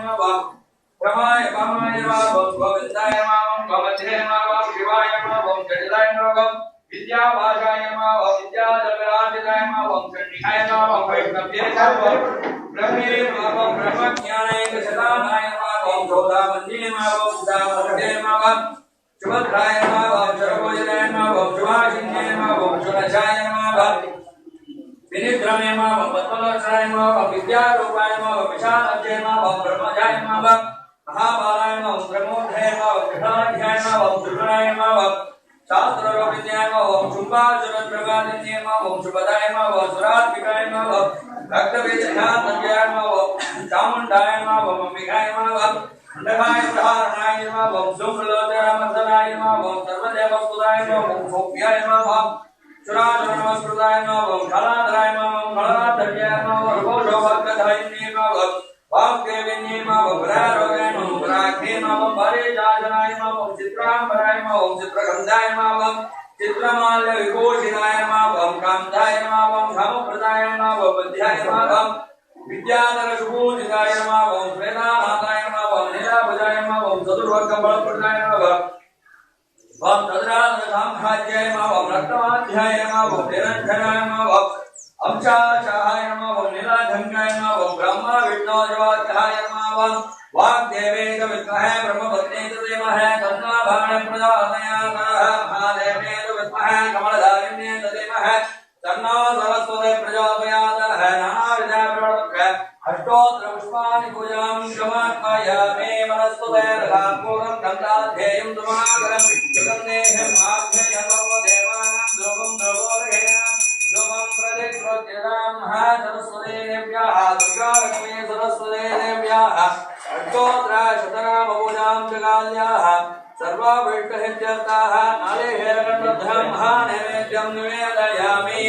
नमः ब्रह्माय वामाय नमः गोविन्दाय नमः गोमध्याय नमः शिवाय नमः जटिलाय नमः विद्याभाषाय नमः विद्याधराय नमः चण्डिकाय नमः वैष्णव्ये नमः ब्रह्मे नमः ब्रह्मज्ञानाय सदानाय नमः चौदामन्ये नमः उदामन्ये नमः सुभद्राय नमः सर्वभुजाय नमः सुभाषिन्ये नमः सुरजाय नमः विनिद्रमे नमः पद्मलोचनाय नमः विद्यारूपाय नमः विशालाक्षाय नमः ब्रह्मजाय नमः महाबालाय नमः ब्रह्मोदयाय नमः कृष्णाध्याय नमः दुर्गणाय नमः शास्त्ररोपिण्याय नमः शुम्भासुरप्रभादिन्ये नमः शुभदाय नमः सुरात्मिकाय नमः रक्तबीजध्यात्मज्ञाय नमः चामुण्डाय नमः अंबिकाय नमः खण्डकाय प्रहारणाय नमः सुप्रलोचनामर्दनाय नमः सर्वदेवस्तुताय नमः भोग्याय नमः चुराचरणमस्कृताय नमः कलाधराय नमः कलाधर्याय नमः रघोषोभद्रधारिण्ये नमः वाग्देविन्ये नमः भरारोगाय नमः भराख्ये नमः परिजाजनाय नमः चित्राम्बराय नमः चित्रगन्धाय नमः चित्रमाल्य विभूषिताय नमः कान्ताय नमः धर्मप्रदाय नमः बध्याय नमः विद्याधर सुपूजिताय नमः प्रेतानाथाय नमः नीलाभुजाय नमः चतुर्वर्गबलप्रदाय नमः तद्राजसाम्राज्याय नमः रक्तमाध्याय नमः निरञ्जनाय नमः अंशाशाय नमः नीलाधङ्गाय नमः ब्रह्मा विष्णोजवाध्याय नमः वाग्देवेन विद्महे ब्रह्मपत्नीच धीमहि तन्नो प्रचोदयात् महादेवेन विद्महे कमलधारिण्ये धीमहि तन्नो सरस्वती प्रचोदयात् नानाविधप्रवर्तक अष्टोत्तर पुष्पाणि पूजां समार्पयामि वनस्पतयर्हापूर्वं गन्धाध्येयं तुमाकरं सुगन्धेहम् आघ्रेयं सर्वदेवानां धूपं धूपोदकेन धूपं प्रतिकृत्यतां सरस्वतीदेव्याः दुर्गालक्ष्मी सरस्वतीदेव्याः अष्टोत्तरशतनामपूजां जगाल्याः सर्वाभीष्टसिद्ध्यर्थाः नारिकेलकण्डद्धं महानैवेद्यं निवेदयामि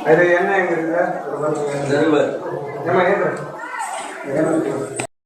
அது என்ன எங்க இருக்கு? நெருவர். நம்ம ஏன்